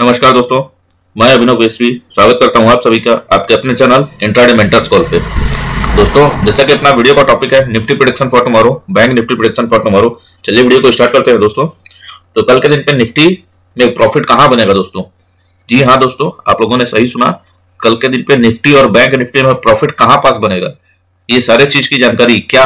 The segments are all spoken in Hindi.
नमस्कार दोस्तों, मैं अभिनव केसरी स्वागत करता हूं आप सभी का आपके अपने चैनल इंट्राडे मेंटर्स कॉल पे। दोस्तों, जैसा कि अपना वीडियो का टॉपिक है Nifty prediction for tomorrow, bank Nifty prediction for tomorrow. चलिए वीडियो को स्टार्ट करते हैं दोस्तों। तो कल के दिन पे निफ्टी में प्रॉफिट कहां बनेगा दोस्तों? जी हाँ दोस्तों, आप लोगों ने सही सुना। कल के दिन पे निफ्टी और बैंक निफ्टी में प्रॉफिट कहां पास बनेगा, ये सारे चीज की जानकारी, क्या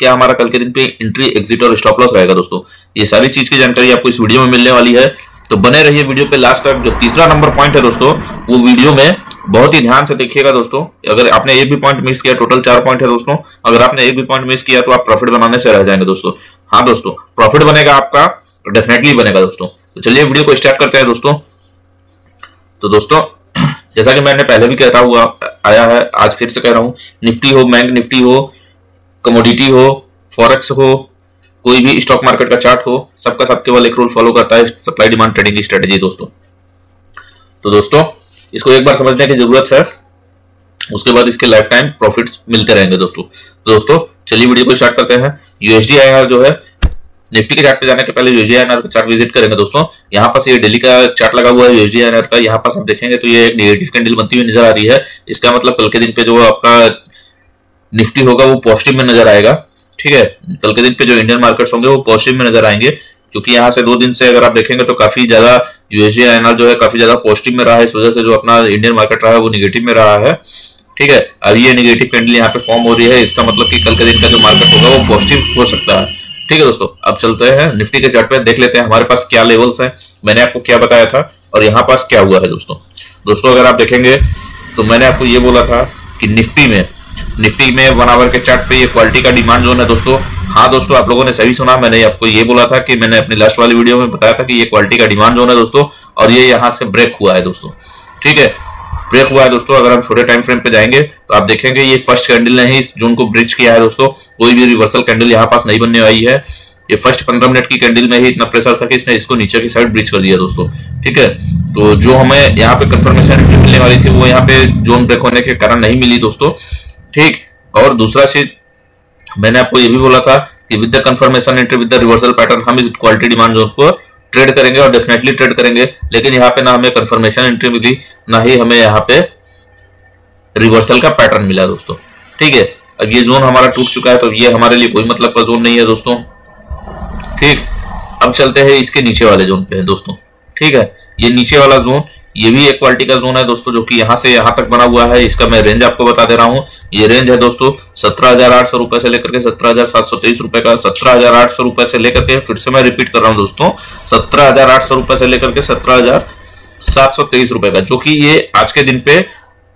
हमारा कल के दिन पे एंट्री, एग्जिट और स्टॉप लॉस रहेगा दोस्तों, ये सारी चीज की जानकारी आपको इस वीडियो में मिलने वाली है। तो बने रहिए वीडियो पे लास्ट तक। जो तीसरा नंबर पॉइंट है दोस्तों, वो वीडियो में बहुत ही ध्यान से देखिएगा दोस्तों। अगर आपने एक भी पॉइंट मिस किया, टोटल 4 पॉइंट है दोस्तों, अगर आपने एक भी पॉइंट मिस किया तो आप प्रॉफिट बनाने से रह जाएंगे दोस्तों। हाँ दोस्तों, प्रॉफिट बनेगा आपका, डेफिनेटली बनेगा दोस्तों। तो चलिए वीडियो को स्टार्ट करते हैं दोस्तों। तो दोस्तों, जैसा कि मैंने पहले भी कहता हुआ आया है, आज फिर से कह रहा हूं, निफ्टी हो, बैंक निफ्टी हो, कमोडिटी हो, फॉरेक्स हो, कोई भी स्टॉक मार्केट का चार्ट हो, सबका सब केवल एक रूल फॉलो करता है, सप्लाई डिमांड ट्रेडिंग की स्ट्रेटेजी दोस्तों। तो दोस्तों, इसको एक बार समझने की जरूरत है, उसके बाद इसके लाइफ टाइम प्रॉफिट्स मिलते रहेंगे दोस्तों। तो दोस्तों, चलिए वीडियो को स्टार्ट करते हैं। यूएसडी आईएनआर जो है, निफ्टी के चार्ट पे जाने के पहले यूएसडी आईएनआर का चार्ट विजिट करेंगे दोस्तों। यहाँ पास ये डेली का चार्ट लगा हुआ है यूएसडी आईएनआर का। यहाँ पास आप देखेंगे तो ये एक नेगेटिव कैंडल बनती हुई नजर आ रही है। इसका मतलब कल के दिन पे जो आपका निफ्टी होगा वो पॉजिटिव में नजर आएगा। ठीक है, कल के दिन पे जो इंडियन मार्केट्स होंगे वो पॉजिटिव में नजर आएंगे, क्योंकि यहाँ से 2 दिन से अगर आप देखेंगे तो काफी ज्यादा यूएसडी आईएनआर जो है काफी ज्यादा पॉजिटिव में रहा है। इस वजह से जो अपना इंडियन मार्केट रहा है वो निगेटिव में रहा है। ठीक है, अब ये निगेटिव कैंडल यहाँ पे फॉर्म हो रही है, इसका मतलब कि कल के दिन का जो मार्केट होगा वो पॉजिटिव हो सकता है। ठीक है दोस्तों, अब चलते हैं निफ्टी के चार्ट पे, देख लेते हैं हमारे पास क्या लेवल्स हैं, मैंने आपको क्या बताया था और यहाँ पास क्या हुआ है दोस्तों। अगर आप देखेंगे तो मैंने आपको ये बोला था कि निफ्टी में 1 आवर के चार्ट पे ये क्वालिटी का डिमांड जोन है दोस्तों। हाँ दोस्तों, आप लोगों ने सही सुना, मैंने आपको ये बोला था कि मैंने अपनी लास्ट वाली वीडियो में बताया था कि ये क्वालिटी का डिमांड जोन है दोस्तों, और ये यहाँ से ब्रेक हुआ है दोस्तों। ठीक है, ब्रेक हुआ है दोस्तों। अगर हम छोटे टाइम फ्रेम पे जाएंगे तो आप देखेंगे ये फर्स्ट कैंडल ने ही इस जोन को ब्रिज किया है दोस्तों। कोई भी रिवर्सल कैंडल यहाँ पास नहीं बनने वाली है। ये फर्स्ट 15 मिनट की कैंडल में ही इतना प्रेशर था कि इसने इसको नीचे की साइड ब्रिज कर दिया दोस्तों। ठीक है, तो जो हमें यहाँ पे कंफर्मेशन मिलने वाली थी वो यहाँ पे जोन ब्रेक होने के कारण नहीं मिली दोस्तों। ठीक, और दूसरा चीज मैंने आपको ये भी बोला था कि with the confirmation entry with the reversal pattern हम इस क्वालिटी डिमांड जोन को ट्रेड करेंगे और डेफिनेटली ट्रेड करेंगे। लेकिन यहाँ पे ना हमें कंफर्मेशन एंट्री मिली, ना ही हमें यहाँ पे रिवर्सल का पैटर्न मिला दोस्तों। ठीक है, अब ये जोन हमारा टूट चुका है, तो ये हमारे लिए कोई मतलब का जोन नहीं है दोस्तों। ठीक, अब चलते हैं इसके नीचे वाले जोन पे दोस्तों। ठीक है, ये नीचे वाला जोन, ये भी एक क्वालिटी का जोन है दोस्तों, जो कि यहाँ से यहाँ तक बना हुआ है। इसका मैं रेंज आपको बता दे रहा हूँ। ये रेंज है दोस्तों 17,800 रुपए से लेकर के 17,723 रुपए का। 17,800 रुपए से लेकर के, फिर से मैं रिपीट कर रहा हूँ दोस्तों, 17,800 रुपए से लेकर के 17,723 रुपए का, जो कि ये आज के दिन पे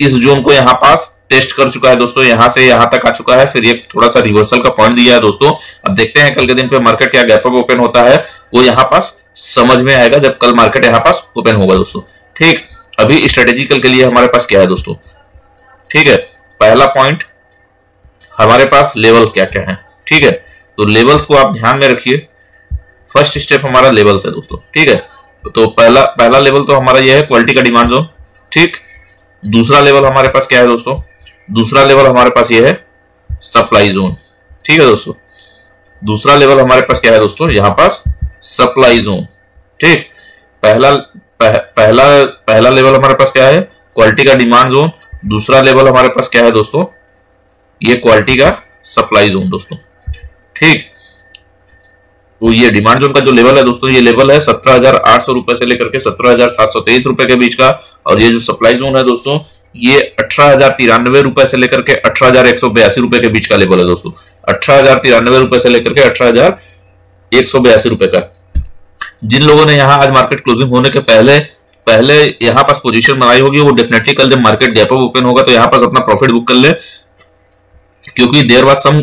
इस जोन को यहाँ पास टेस्ट कर चुका है दोस्तों। यहाँ से यहाँ तक आ चुका है, फिर ये थोड़ा सा रिवर्सल का पॉइंट दिया है दोस्तों। अब देखते हैं कल के दिन पे मार्केट क्या गैप अप ओपन होता है, वो यहाँ पास समझ में आएगा जब कल मार्केट यहाँ पास ओपन होगा दोस्तों। ठीक, अभी स्ट्रेटेजिकल के लिए हमारे पास क्या है दोस्तों। ठीक है, पहला पॉइंट हमारे पास लेवल क्या क्या है। ठीक है, तो लेवल्स को आप ध्यान में रखिए। फर्स्ट स्टेप हमारा लेवल्स है दोस्तों। ठीक है, तो पहला लेवल तो हमारा यह है क्वालिटी का डिमांड जोन। ठीक, दूसरा लेवल हमारे पास क्या है दोस्तों? दूसरा लेवल हमारे पास यह है सप्लाई जोन। ठीक है दोस्तों, दूसरा लेवल हमारे पास क्या है दोस्तों? यहां पास सप्लाई जोन। ठीक, पहला लेवल हमारे पास क्या है? क्वालिटी का डिमांड जोन। दूसरा लेवल हमारे पास क्या है दोस्तों? ये क्वालिटी का सप्लाई जोन दोस्तों। ठीक, तो ये डिमांड जोन का जो लेवल है दोस्तों, ये लेवल है 17,800 रुपए से लेकर के 17,723 रुपए के बीच का। और ये जो सप्लाई जोन है दोस्तों, ये 18,093 रुपए से लेकर के 18,182 रुपए के बीच का लेवल है दोस्तों। 18,093 रुपए से लेकर के 18,182 रुपए का। जिन लोगों ने यहाँ आज मार्केट क्लोजिंग होने के पहले यहाँ पास पोजीशन बनाई होगी, वो डेफिनेटली कल जब मार्केट गैप अप ओपन होगा तो यहाँ पास अपना प्रॉफिट बुक कर ले, क्योंकि there was some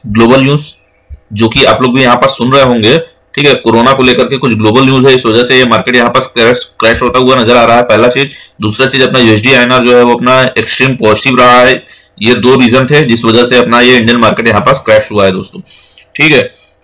global news जो कि आप लोग भी यहाँ पास सुन रहे होंगे। ठीक है, कोरोना को लेकर के कुछ ग्लोबल न्यूज है, इस वजह से ये मार्केट यहाँ पास क्रैश होता हुआ नजर आ रहा है। पहला चीज। दूसरा चीज, अपना यूएसडी आईएनआर जो है वो अपना एक्सट्रीम पॉजिटिव रहा है। ये 2 रीजन थे जिस वजह से अपना ये इंडियन मार्केट यहाँ पास क्रैश हुआ है दोस्तों। ठीक है,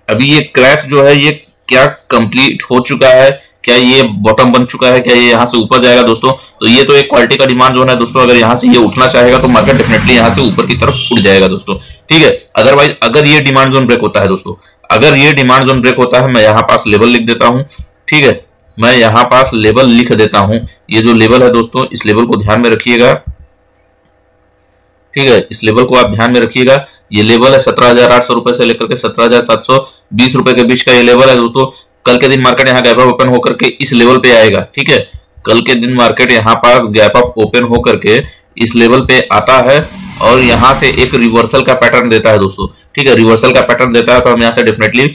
अभी ये क्रैश जो है ये क्या कंप्लीट हो चुका है, क्या ये बॉटम बन चुका है, क्या ये यहाँ से ऊपर जाएगा दोस्तों? तो ये तो एक क्वालिटी का डिमांड जोन है दोस्तों। अगर यहाँ से ये उठना चाहेगा तो मार्केट डेफिनेटली यहाँ से ऊपर की तरफ उठ जाएगा दोस्तों। ठीक है, अदरवाइज अगर ये डिमांड जोन ब्रेक होता है दोस्तों, अगर ये डिमांड जोन ब्रेक होता है, मैं यहाँ पास लेवल लिख देता हूँ। ठीक है, मैं यहाँ पास लेवल लिख देता हूं। ये जो लेवल है दोस्तों, इस लेवल को ध्यान में रखिएगा, ठीक है, इस लेवल को आप ध्यान में रखिएगा। ये लेवल है 17,800 रुपए से लेकर के 17,720 रुपए के बीच का ये लेवल है दोस्तों। कल के दिन मार्केट यहाँ गैप अप ओपन होकर के इस लेवल पे आएगा, ठीक है, कल के दिन मार्केट यहाँ पास गैप अप ओपन होकर के इस लेवल पे आता है और यहाँ से एक रिवर्सल का पैटर्न देता है दोस्तों, ठीक है, रिवर्सल का पैटर्न देता है तो हम यहाँ से डेफिनेटली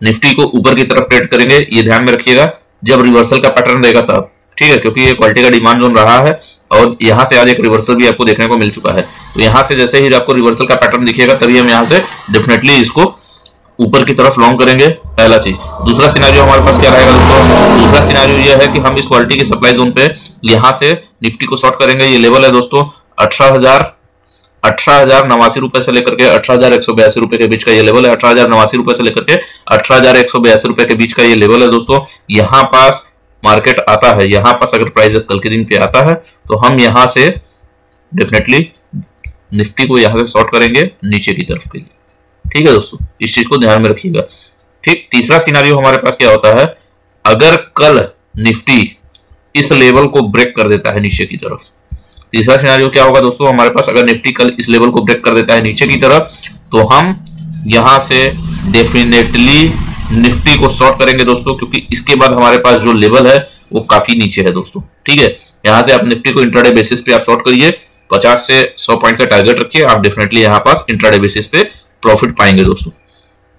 निफ्टी को ऊपर की तरफ ट्रेड करेंगे। ये ध्यान में रखिएगा, जब रिवर्सल का पैटर्न देगा तब, ठीक है, क्योंकि ये क्वालिटी का डिमांड जोन रहा है और यहाँ से आज एक रिवर्सल भी आपको देखने को मिल चुका है। तो यहाँ से जैसे ही आपको रिवर्सल का पैटर्न दिखेगा तभी हम यहाँ से डेफिनेटली इसको ऊपर की तरफ लॉन्ग करेंगे, पहला चीज। दूसरा सिनेरियो हमारे पास क्या रहेगा दोस्तों? दूसरा सिनेरियो यह है कि हम इस क्वालिटी के सप्लाई जोन पे यहाँ से निफ्टी को शॉर्ट करेंगे। ये लेवल है दोस्तों 18,089 रुपए से लेकर के 18,182 रुपए के बीच का ये लेवल है। 18,089 रुपए से लेकर के 18,182 रुपए के बीच का ये लेवल है दोस्तों। यहाँ पास मार्केट आता है, यहाँ पास अगर प्राइस कल के दिन पे आता है तो हम यहाँ से डेफिनेटली निफ्टी को यहाँ से शॉर्ट करेंगे नीचे की तरफ के लिए, ठीक है दोस्तों, इस चीज को ध्यान में रखिएगा। ठीक, तीसरा सिनेरियो हमारे पास क्या होता है, अगर कल निफ्टी इस लेवल को ब्रेक कर देता है नीचे की तरफ। तीसरा सिनेरियो क्या होगा दोस्तों हमारे पास, अगर निफ्टी कल इस लेवल को ब्रेक कर देता है नीचे की तरफ तो हम यहां से डेफिनेटली निफ्टी को शॉर्ट करेंगे दोस्तों, क्योंकि इसके बाद हमारे पास जो लेवल है वो काफी नीचे है दोस्तों, ठीक है। यहां से आप निफ्टी को इंट्राडे बेसिस पे आप शॉर्ट करिए, 50 से 100 पॉइंट का टारगेट रखिए, आप डेफिनेटली यहाँ पास इंट्राडे बेसिस पे प्रॉफिट पाएंगे दोस्तों,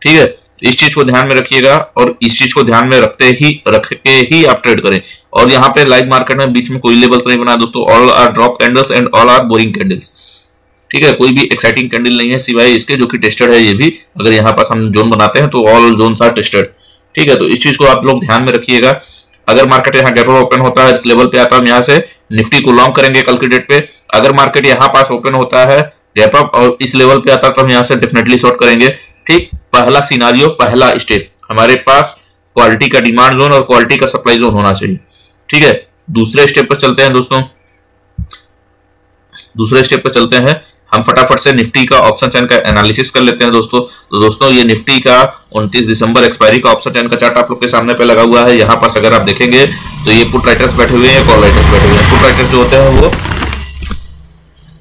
ठीक है। इस चीज को ध्यान में रखिएगा और इस चीज को ध्यान में रख के ही आप ट्रेड करें। और यहाँ पे लाइव मार्केट में बीच में कोई लेवल्स नहीं बना दोस्तों, all are drop candles and all are boring candles, ठीक है, कोई भी एक्साइटिंग कैंडल नहीं है सिवाय इसके जो कि टेस्टेड है। ये भी अगर यहाँ पास हम जोन बनाते हैं तो ऑल जोन्स आर टेस्टेड, ठीक है। तो इस चीज को आप लोग ध्यान में रखिएगा। अगर मार्केट यहाँ गैप अप ओपन होता है, इस लेवल पे आता है, हम यहाँ से निफ्टी को लॉन्ग करेंगे कल की डेट पे। अगर मार्केट यहाँ पास ओपन होता है गैप अप और इस लेवल पे आता है तो हम यहाँ से डेफिनेटली शॉर्ट करेंगे, ठीक। पहला सिनारियो, पहला स्टेप, हमारे पास क्वालिटी का डिमांड जोन और क्वालिटी का सप्लाई जोन होना चाहिए, ठीक है। दूसरे स्टेप पर चलते हैं दोस्तों, दूसरे स्टेप पर चलते हैं। हम फटाफट से निफ्टी का ऑप्शन चैन का एनालिसिस कर लेते हैं दोस्तों। तो दोस्तों ये निफ्टी का 29 दिसंबर एक्सपायरी का ऑप्शन चैन का चार्ट आप लोग के सामने पे लगा हुआ है। यहाँ पास अगर आप देखेंगे तो ये पुट राइटर्स बैठे हुए हैं, कॉल राइटर्स बैठे हुए हैं। पुट राइटर्स जो होते हैं वो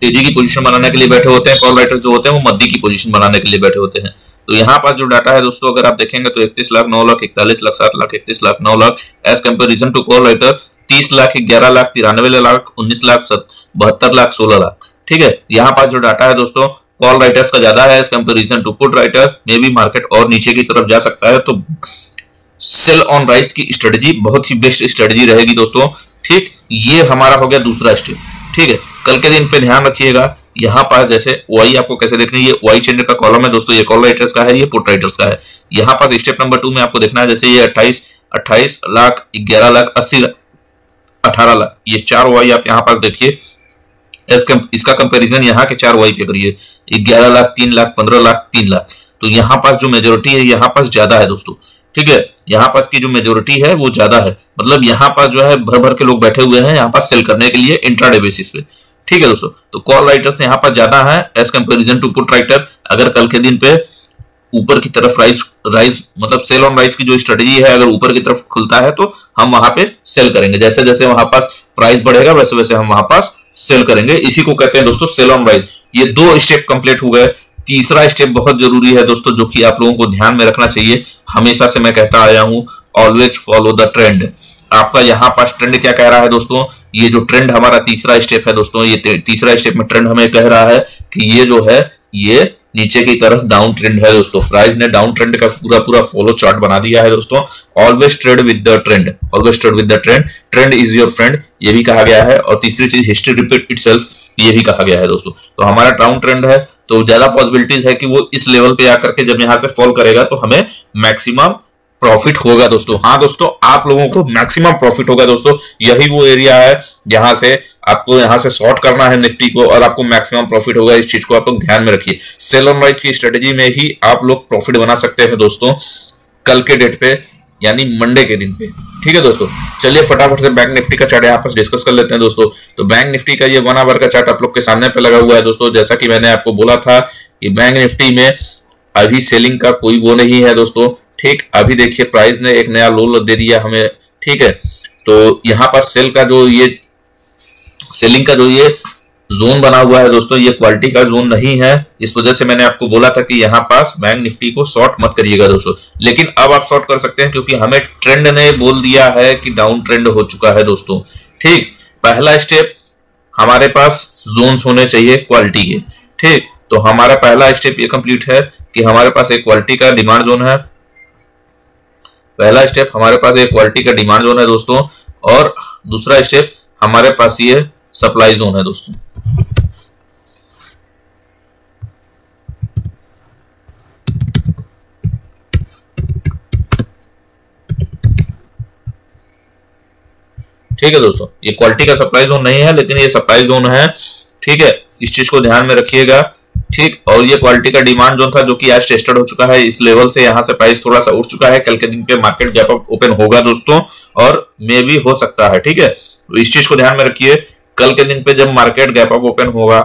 तेजी की पोजीशन बनाने के लिए बैठे होते हैं, कॉल राइटर्स जो होते हैं वो मद्दी की पोजीशन बनाने के लिए बैठे होते हैं। तो यहाँ पास जो डाटा है दोस्तों अगर आप देखेंगे तो 31 lakh 9 lakh 41 lakh 7 lakh 31 lakh 9 lakh as comparison to call writer 30 lakh 11 lakh 93 lakh 19 lakh 72 lakh 16 lakh, ठीक है। यहाँ पास जो डाटा है दोस्तों कॉल राइटर्स का ज्यादा है as comparison to put writer. में भी मार्केट और नीचे की तरफ जा सकता है, तो सेल ऑन राइज की स्ट्रेटजी बहुत ही बेस्ट स्ट्रेटजी रहेगी दोस्तों, ठीक। ये हमारा हो गया दूसरा स्टेप, ठीक है। कल के दिन पे ध्यान रखिएगा, यहाँ पास जैसे वाई आपको कैसे देखना है, ये वाई चेंजर का कॉलम है दोस्तों, ये कॉल राइटर्स का है, ये पुट राइटर्स का है। यहाँ पास स्टेप नंबर 2 में आपको देखना है, जैसे ये 28 लाख 11 लाख 80 लाख 18 लाख, ये 4 वाई आप यहाँ पास देखिए। इसका कंपैरिजन यहाँ के 4 वाई पे करिए, 11 लाख 3 लाख 15 लाख 3 लाख। तो यहाँ पास जो मेजोरिटी है यहाँ पास ज्यादा है दोस्तों, ठीक है। यहाँ पास की जो मेजोरिटी है वो ज्यादा है, मतलब यहाँ पास जो है भर भर के लोग बैठे हुए हैं यहाँ पास सेल करने के लिए इंट्राडे बेसिस पे, ठीक है दोस्तों। तो कॉल राइटर्स यहाँ पर ज्यादा है as comparison to put writer. अगर कल के दिन पे ऊपर की तरफ राइज मतलब सेल ऑन राइज की जो स्ट्रेटजी है अगर ऊपर की तरफ खुलता है तो हम वहां पे सेल करेंगे, जैसे जैसे वहां पास प्राइस बढ़ेगा वैसे वैसे हम वहां पास सेल करेंगे। इसी को कहते हैं दोस्तों सेल ऑन राइज। ये 2 स्टेप कंप्लीट हो गए। तीसरा स्टेप बहुत जरूरी है दोस्तों, जो कि आप लोगों को ध्यान में रखना चाहिए। हमेशा से मैं कहता आया हूं, ऑलवेज फॉलो द ट्रेंड। आपका यहाँ पास ट्रेंड क्या कह रहा है दोस्तों, ये जो ट्रेंड हमारा तीसरा स्टेप है दोस्तों, ये तीसरा स्टेप में ट्रेंड हमें कह रहा है कि ये जो है ये नीचे की तरफ डाउन ट्रेंड है दोस्तों। प्राइस ने डाउन ट्रेंड का पूरा फॉलो चार्ट बना दिया है दोस्तों। Always trade with the trend, always trade with the trend, trend is your friend, ये भी कहा गया है। और तीसरी चीज हिस्ट्री रिपीट इटसेल्फ, ये भी कहा गया है दोस्तों। तो हमारा डाउन ट्रेंड है तो ज्यादा पॉसिबिलिटीज है कि वो इस लेवल पे आकर के जब यहाँ से फॉल करेगा तो हमें मैक्सिमम प्रॉफिट होगा दोस्तों। हाँ दोस्तों, आप लोगों को मैक्सिमम प्रॉफिट होगा दोस्तों। यही वो एरिया है जहां से आपको यहाँ से शॉर्ट करना है निफ्टी को और आपको मैक्सिमम प्रॉफिट होगा। इस चीज को आप लोग ध्यान में रखिए। सेल ऑन राइज की स्ट्रेटेजी में ही आप लोग प्रॉफिट बना सकते हैं दोस्तों, कल के डेट पे यानी मंडे के दिन पे, ठीक है दोस्तों। चलिए फटाफट से बैंक निफ्टी का चार्ट यहाँ पर डिस्कस कर लेते हैं दोस्तों। तो बैंक निफ्टी का ये 1 आवर का चार्ट आप लोग के सामने पे लगा हुआ है दोस्तों। जैसा कि मैंने आपको बोला था कि बैंक निफ्टी में अभी सेलिंग का कोई वो नहीं है दोस्तों, ठीक। अभी देखिए प्राइस ने एक नया लो दे दिया हमें ठीक है, तो यहाँ पर सेलिंग का जो ये जोन बना हुआ है दोस्तों, ये क्वालिटी का जोन नहीं है। इस वजह से मैंने आपको बोला था कि यहाँ पास बैंक निफ्टी को शॉर्ट मत करिएगा दोस्तों। लेकिन अब आप शॉर्ट कर सकते हैं क्योंकि हमें ट्रेंड ने बोल दिया है कि डाउन ट्रेंड हो चुका है दोस्तों। ठीक, पहला स्टेप हमारे पास जोन्स होने चाहिए क्वालिटी के। ठीक, तो हमारा पहला स्टेप ये कंप्लीट है कि हमारे पास एक क्वालिटी का डिमांड जोन है। पहला स्टेप हमारे पास एक क्वालिटी का डिमांड जोन है दोस्तों, और दूसरा स्टेप हमारे पास ये सप्लाई जोन है दोस्तों। ठीक है दोस्तों, ये क्वालिटी का सप्लाई जोन नहीं है लेकिन ये सप्लाई जोन है। ठीक है, इस चीज को ध्यान में रखिएगा। ठीक, और ये क्वालिटी का डिमांड जोन था जो कि आज टेस्टेड हो चुका है। इस लेवल से यहाँ से प्राइस थोड़ा सा उठ चुका है। कल के दिन पे मार्केट गैप अप ओपन होगा दोस्तों, और मे भी हो सकता है। ठीक है, तो इस चीज को ध्यान में रखिए। कल के दिन पे जब मार्केट गैप अप ओपन होगा,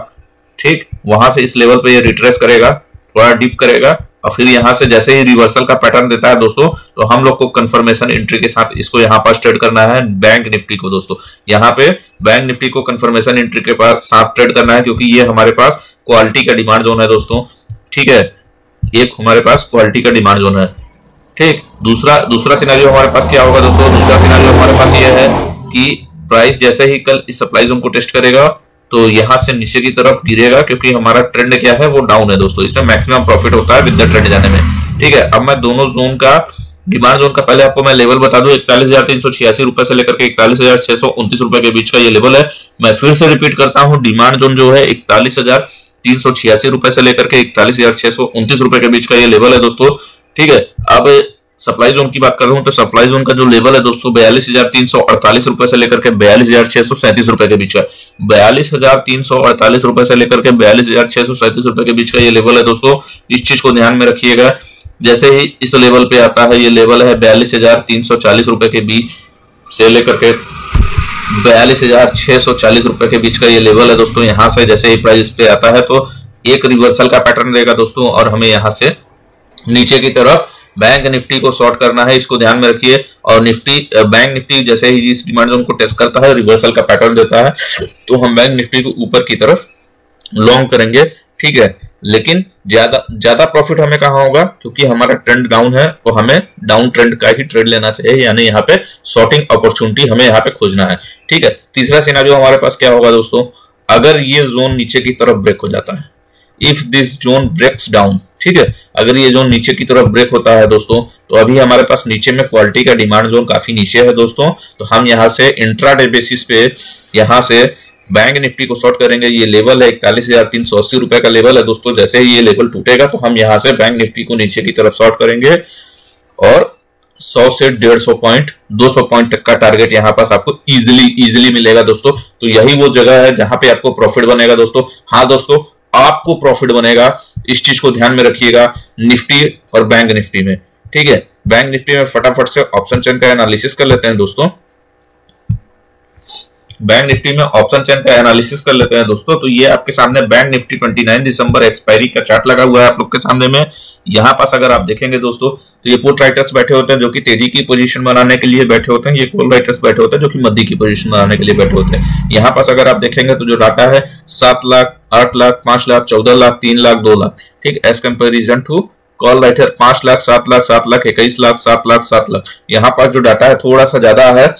ठीक, वहां से इस लेवल पे ये रिट्रेस करेगा, थोड़ा डिप करेगा, और फिर यहाँ से जैसे ही रिवर्सल का पैटर्न देता है दोस्तों, तो हम लोग को कंफर्मेशन एंट्री के साथ इसको यहाँ पर ट्रेड करना है बैंक निफ्टी को दोस्तों। यहाँ पे बैंक निफ्टी को कंफर्मेशन एंट्री के साथ ट्रेड करना है क्योंकि ये हमारे पास क्वालिटी का डिमांड जोन है दोस्तों। ठीक है, एक हमारे पास क्वालिटी का डिमांड जोन है। ठीक, दूसरा सिनेरियो हमारे पास क्या होगा दोस्तों? दूसरा सिनेरियो हमारे पास ये है कि प्राइस जैसे ही कल इस सप्लाई जोन को टेस्ट करेगा तो यहां से नीचे की तरफ गिरेगा, क्योंकि हमारा ट्रेंड क्या है, वो डाउन है दोस्तों। इसमें मैक्सिमम प्रॉफिट होता है विद द ट्रेंड जाने में। ठीक है, अब मैं दोनों जोन का, डिमांड जोन का पहले आपको मैं लेवल बता दूं। 41,386 रुपए से लेकर के 41,629 रुपए के बीच का ये लेवल है। मैं फिर से रिपीट करता हूं, डिमांड जोन जो है 41,386 रुपए से लेकर के 41,629 रुपए के बीच का ये लेवल है दोस्तों। ठीक है, अब सप्लाई जोन की बात कर रहा हूं तो सप्लाई जोन का जो लेवल है दोस्तों 42,348 रुपए से लेकर के 42,637 रुपए के बीच का, 42,348 रुपए से लेकर के 42,637 रुपए के बीच का ये लेवल है दोस्तों। इस चीज को ध्यान में रखिएगा। जैसे ही इस लेवल पे आता है, ये लेवल है 42,340 रुपए के बीच से लेकर के 42,640 रुपए के बीच का ये लेवल है दोस्तों। यहाँ से जैसे ही प्राइस पे आता है तो एक रिवर्सल का पैटर्न देगा दोस्तों, और हमें यहाँ से नीचे की तरफ बैंक निफ्टी को शॉर्ट करना है, इसको ध्यान में रखिए। और बैंक निफ्टी जैसे ही इस डिमांड जोन को टेस्ट करता है, रिवर्सल का पैटर्न देता है, तो हम बैंक निफ्टी को ऊपर की तरफ लॉन्ग करेंगे। ठीक है, लेकिन ज्यादा प्रॉफिट हमें कहाँ होगा, क्योंकि हमारा ट्रेंड डाउन है तो हमें डाउन ट्रेंड का ही ट्रेड लेना चाहिए, यानी यहाँ पे शॉर्टिंग अपॉर्चुनिटी हमें यहाँ पे खोजना है। ठीक है, तीसरा सिनेरियो हमारे पास क्या होगा दोस्तों? अगर ये जोन नीचे की तरफ ब्रेक हो जाता है, if this zone breaks down, ठीक है, अगर ये जोन नीचे की तरफ ब्रेक होता है दोस्तों, तो अभी हमारे पास नीचे में क्वालिटी का डिमांड जोन काफी नीचे है दोस्तों, तो हम यहाँ से इंट्राडे बेसिस पे यहाँ से बैंक निफ्टी को शॉर्ट करेंगे। ये लेवल है 41,380 रुपए का लेवल है दोस्तों। जैसे ही ये लेवल टूटेगा तो हम यहाँ से बैंक निफ्टी को नीचे की तरफ शॉर्ट करेंगे, और 100 से 150 पॉइंट 200 पॉइंट तक का टारगेट यहाँ पास आपको इजिली मिलेगा दोस्तों। तो यही वो जगह है जहां पे आपको प्रॉफिट बनेगा दोस्तों। हाँ दोस्तों, आपको प्रॉफिट बनेगा, इस चीज को ध्यान में रखिएगा निफ्टी और बैंक निफ्टी में। ठीक है, बैंक निफ्टी में फटाफट से ऑप्शन चेन का एनालिसिस कर लेते हैं दोस्तों। बैंक निफ्टी में ऑप्शन चेन का एनालिसिस कर लेते हैं दोस्तों। तो ये आपके सामने बैंक निफ्टी 29 दिसंबर एक्सपायरी का चार्ट लगा हुआ है आप लोग के सामने में। यहाँ पास अगर आप देखेंगे दोस्तों तो ये पुट राइटर्स बैठे होते हैं जो कि तेजी की पोजीशन बनाने के लिए बैठे होते हैं, ये कॉल राइटर्स बैठे होते हैं जो कि मध्य की पोजीशन बनाने के लिए बैठे होते हैं। यहाँ पास अगर आप देखेंगे तो जो डाटा है 7 लाख, 8 लाख, 5 लाख, 14 लाख, 3 लाख, 2 लाख, ठीक, as comparison to call writer 5 lakh, 7 lakh, 7 lakh, 21 lakh, 7 lakh, 7 lakh. यहाँ पास जो डाटा है थोड़ा सा ज्यादा है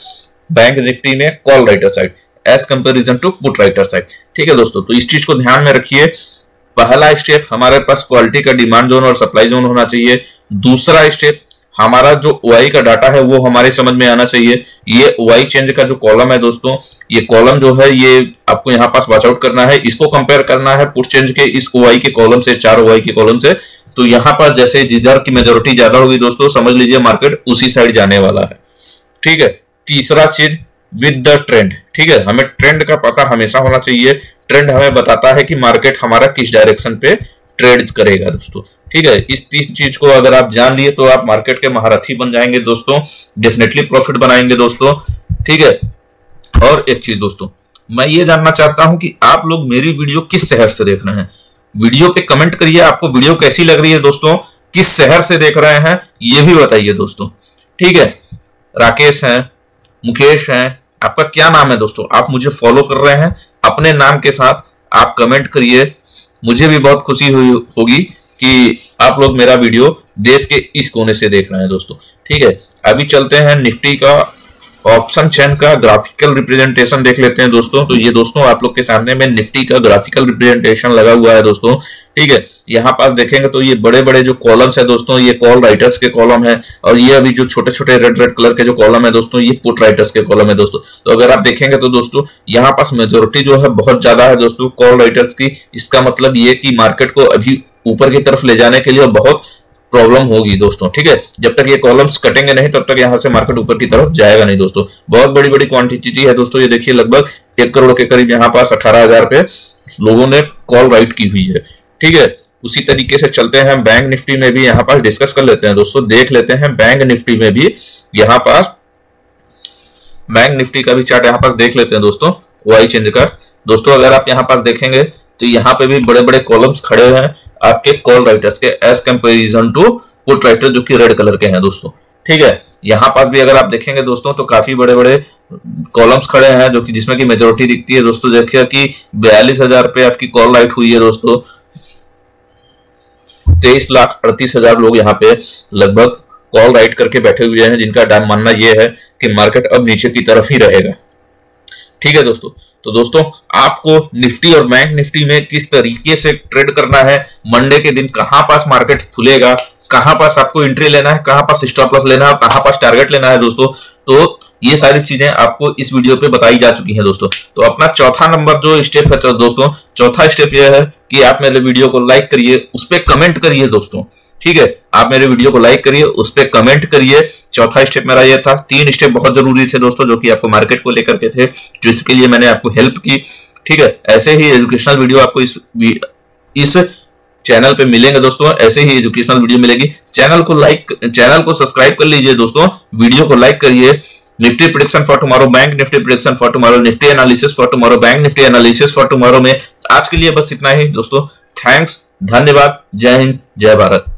बैंक निफ्टी में call writer side as comparison to put writer side. ठीक है दोस्तों, तो इस चीज को ध्यान में रखिए। पहला स्टेप हमारे पास क्वालिटी का डिमांड जोन और सप्लाई जोन होना चाहिए। दूसरा स्टेप हमारा जो ओआई का डाटा है वो हमारे समझ में आना चाहिए। ये ओआई चेंज का जो कॉलम है दोस्तों, ये कॉलम जो है ये आपको यहाँ पास वॉच आउट करना है, इसको कंपेयर करना है पुट चेंज के इस ओआई के कॉलम से, 4 ओआई के कॉलम से। तो यहाँ पर जैसे जिधर की मेजोरिटी ज्यादा होगी दोस्तों, समझ लीजिए मार्केट उसी साइड जाने वाला है। ठीक है, तीसरा चीज विद द ट्रेंड। ठीक है, हमें ट्रेंड का पता हमेशा होना चाहिए। ट्रेंड हमें बताता है कि मार्केट हमारा किस डायरेक्शन पे ट्रेड करेगा दोस्तों। ठीक है, इस 3 चीज को अगर आप जान लिए तो आप मार्केट के महारथी बन जाएंगे दोस्तों, डेफिनेटली प्रॉफिट बनाएंगे दोस्तों। ठीक है, और एक चीज दोस्तों, मैं ये जानना चाहता हूं कि आप लोग मेरी वीडियो किस शहर से देख रहे हैं। वीडियो पे कमेंट करिए, आपको वीडियो कैसी लग रही है दोस्तों, किस शहर से देख रहे हैं ये भी बताइए दोस्तों। ठीक है, राकेश हैं, मुकेश हैं, आपका क्या नाम है दोस्तों, आप मुझे फॉलो कर रहे हैं, अपने नाम के साथ आप कमेंट करिए। मुझे भी बहुत खुशी हुई होगी कि आप लोग मेरा वीडियो देश के इस कोने से देख रहे हैं दोस्तों। ठीक है, अभी चलते हैं निफ्टी का ऑप्शन चेन का ग्राफिकल रिप्रेजेंटेशन देख लेते हैं दोस्तों। तो ये दोस्तों आप लोग के सामने में निफ्टी का ग्राफिकल रिप्रेजेंटेशन लगा हुआ है दोस्तों। ठीक है, यहाँ पास देखेंगे तो ये बड़े बड़े जो कॉलम्स है दोस्तों, ये कॉल राइटर्स के कॉलम है, और ये अभी जो छोटे छोटे रेड रेड कलर के जो कॉलम है दोस्तों, ये पुट राइटर्स के कॉलम है दोस्तों। तो अगर आप देखेंगे तो दोस्तों यहाँ पास मेजोरिटी जो है बहुत ज्यादा है दोस्तों कॉल राइटर्स की। इसका मतलब ये कि मार्केट को अभी ऊपर की तरफ ले जाने के लिए बहुत प्रॉब्लम होगी दोस्तों। ठीक है, जब तक ये कॉलम्स कटेंगे नहीं तब तक यहाँ से मार्केट ऊपर की तरफ जाएगा नहीं दोस्तों। बहुत बड़ी बड़ी क्वांटिटी है दोस्तों, ये देखिए लगभग 1 करोड़ के करीब यहाँ पास 18,000 पे लोगों ने कॉल राइट की हुई है। ठीक है, उसी तरीके से चलते हैं बैंक निफ्टी में भी यहाँ पास डिस्कस कर लेते हैं दोस्तों। देख लेते हैं बैंक निफ्टी में भी यहाँ पास, बैंक निफ्टी का भी चार्ट यहाँ पास देख लेते हैं दोस्तों वाई चेंज का। दोस्तों अगर आप यहाँ पास देखेंगे तो यहाँ पे भी बड़े बड़े कॉलम्स खड़े हैं आपके कॉल राइटर्स के as comparison to put writer जो कि रेड कलर के हैं दोस्तों। ठीक है, यहाँ पास भी अगर आप देखेंगे दोस्तों तो काफी बड़े बड़े कॉलम्स खड़े हैं जो कि जिसमें की मेजोरिटी दिखती है दोस्तों। देखिए कि 42,000 पे आपकी कॉल राइट हुई है दोस्तों। 23,38,000 लोग यहाँ पे लगभग कॉल राइट करके बैठे हुए हैं, जिनका मानना यह है कि मार्केट अब नीचे की तरफ ही रहेगा। ठीक है दोस्तों, तो दोस्तों आपको निफ्टी और बैंक निफ्टी में किस तरीके से ट्रेड करना है, मंडे के दिन कहां पास मार्केट खुलेगा, कहां पास आपको एंट्री लेना है, कहां पास स्टॉप लॉस लेना है, कहां पास टारगेट लेना है दोस्तों, तो ये सारी चीजें आपको इस वीडियो पे बताई जा चुकी हैं दोस्तों। तो अपना चौथा नंबर जो स्टेप है दोस्तों, चौथा स्टेप यह है कि आप मेरे वीडियो को लाइक करिए, उस पर कमेंट करिए दोस्तों। ठीक है, आप मेरे वीडियो को लाइक करिए, उस पर कमेंट करिए। चौथा स्टेप मेरा ये था। 3 स्टेप बहुत जरूरी थे दोस्तों जो कि आपको मार्केट को लेकर के थे, जिसके लिए मैंने आपको हेल्प की। ठीक है, ऐसे ही एजुकेशनल वीडियो आपको इस चैनल पे मिलेंगे दोस्तों, ऐसे ही एजुकेशनल वीडियो मिलेगी। चैनल को सब्सक्राइब कर लीजिए दोस्तों, वीडियो को लाइक करिए। Nifty prediction for tomorrow, bank Nifty prediction for tomorrow, Nifty analysis for tomorrow, bank Nifty analysis for tomorrow में आज के लिए बस इतना ही दोस्तों। थैंक्स, धन्यवाद, जय हिंद, जय भारत।